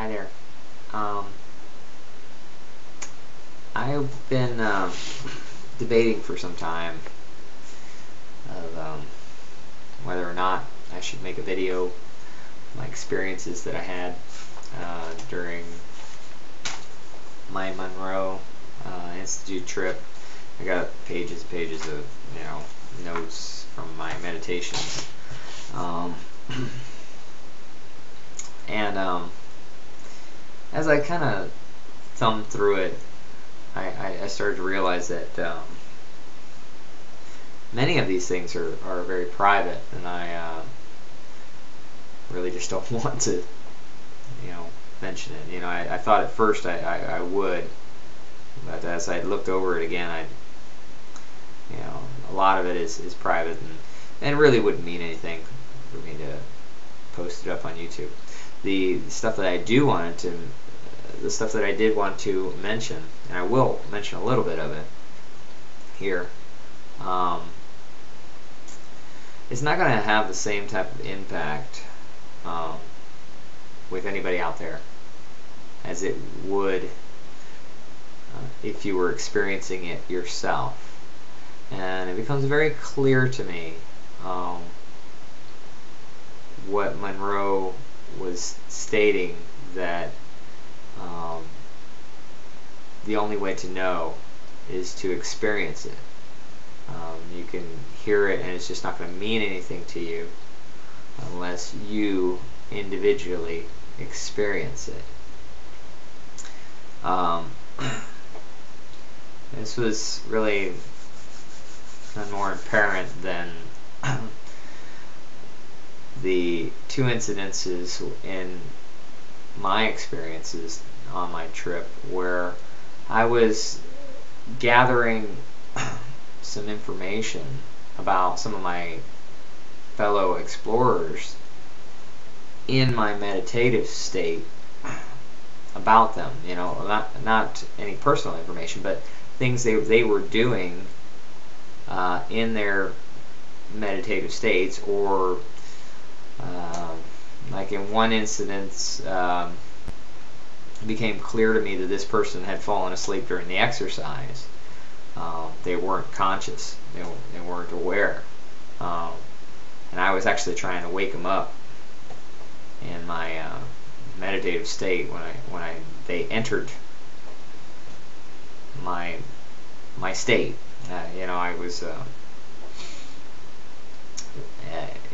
Hi there. I've been debating for some time of whether or not I should make a video of my experiences that I had during my Monroe Institute trip. I got pages and pages of notes from my meditations, and as I kind of thumbed through it, I started to realize that many of these things are very private, and I really just don't want to mention it. I thought at first I would, but as I looked over it again, a lot of it is private and really wouldn't mean anything for me to post it up on YouTube. The stuff that I did want to mention, and I will mention a little bit of it here, it's not going to have the same type of impact with anybody out there as it would if you were experiencing it yourself. And it becomes very clear to me what Monroe was stating, that the only way to know is to experience it. You can hear it and it's just not going to mean anything to you unless you individually experience it. This was really none more apparent than the two incidences in my experiences on my trip where I was gathering some information about some of my fellow explorers in my meditative state about them, not any personal information, but things they were doing in their meditative states, or like in one instance, it became clear to me that this person had fallen asleep during the exercise. They weren't conscious, they weren't aware, and I was actually trying to wake them up in my meditative state when they entered my state. I was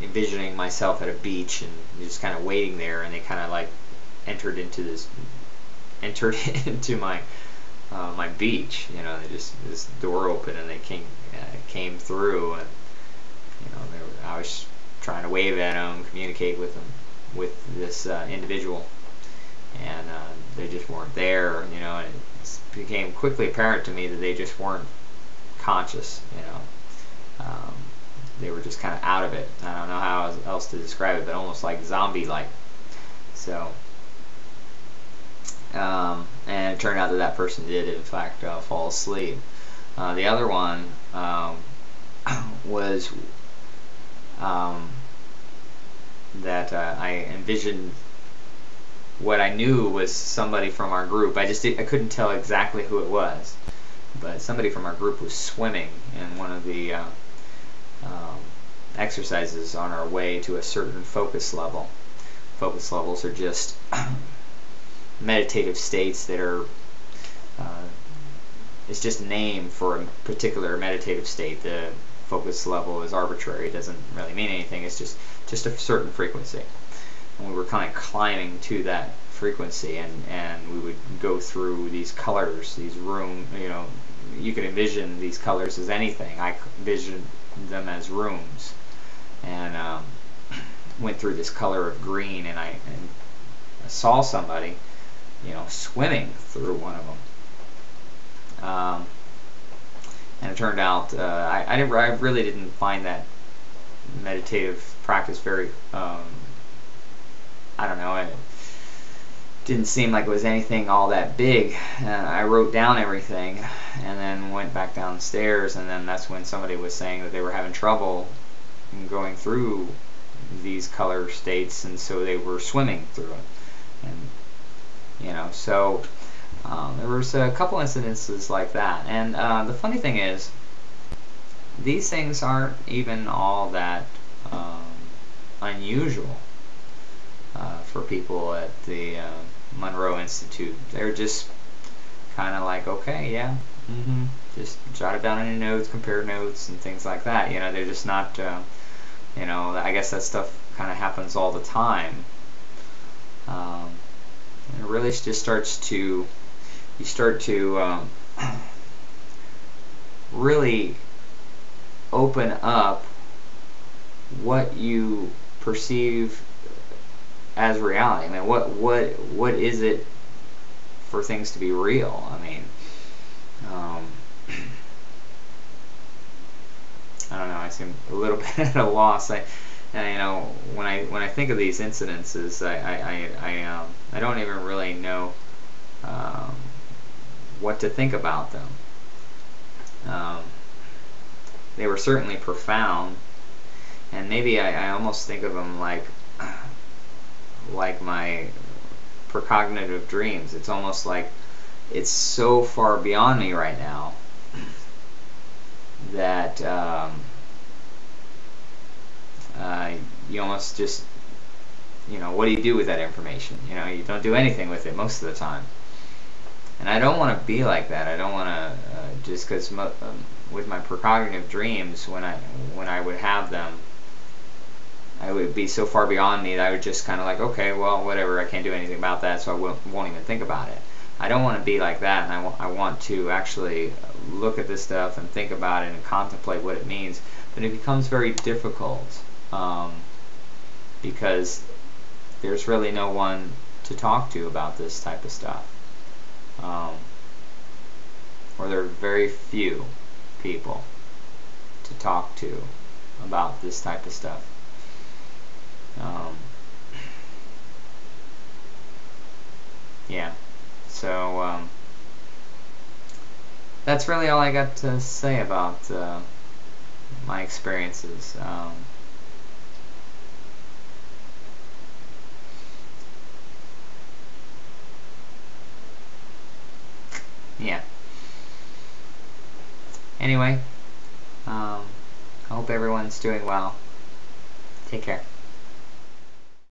envisioning myself at a beach and just kind of waiting there, and they kind of like entered into my my beach. They just, this door opened and they came through, and I was trying to wave at them, communicate with them, with this individual, and they just weren't there. And it became quickly apparent to me that they just weren't conscious. They were just kind of out of it. I don't know how else to describe it, but almost like zombie-like. So, and it turned out that person did in fact fall asleep. The other one was that I envisioned what I knew was somebody from our group. I couldn't tell exactly who it was, but somebody from our group was swimming in one of the exercises on our way to a certain focus level. Focus levels are just meditative states that are it's just a name for a particular meditative state. The focus level is arbitrary, it doesn't really mean anything, it's just a certain frequency, and we were kind of climbing to that frequency, and we would go through these colors, these you can envision these colors as anything. I envisioned them as rooms, and went through this color of green, and I saw somebody swimming through one of them, and it turned out I really didn't find that meditative practice very I don't know, it didn't seem like it was anything all that big. I wrote down everything and then went back downstairs, and then that's when somebody was saying that they were having trouble going through these color states, and so they were swimming through it. And You know, so there was a couple incidences like that. And the funny thing is, these things aren't even all that unusual for people at the Monroe Institute. They're just kind of like, okay, yeah, just jot it down in your notes, compare notes, and things like that. You know, they're just not, you know, I guess that stuff kind of happens all the time. And it really just starts to, you start to really open up what you perceive as reality. I mean, what is it for things to be real? I mean, I don't know. I seem a little bit at a loss. And you know, when I think of these incidences, I don't even really know what to think about them. They were certainly profound, and maybe I almost think of them like my precognitive dreams. It's almost like it's so far beyond me right now that you almost just, you know, what do you do with that information? You know, you don't do anything with it most of the time. And I don't want to be like that. I don't want to just because with my precognitive dreams, when I would have them, I would be so far beyond me that I would just kind of like, okay, well, whatever, I can't do anything about that, so I won't even think about it. I don't want to be like that, and I want to actually look at this stuff and think about it and contemplate what it means. But it becomes very difficult because there's really no one to talk to about this type of stuff. Or there are very few people to talk to about this type of stuff. Yeah, so that's really all I got to say about my experiences. Yeah. Anyway, I hope everyone's doing well. Take care.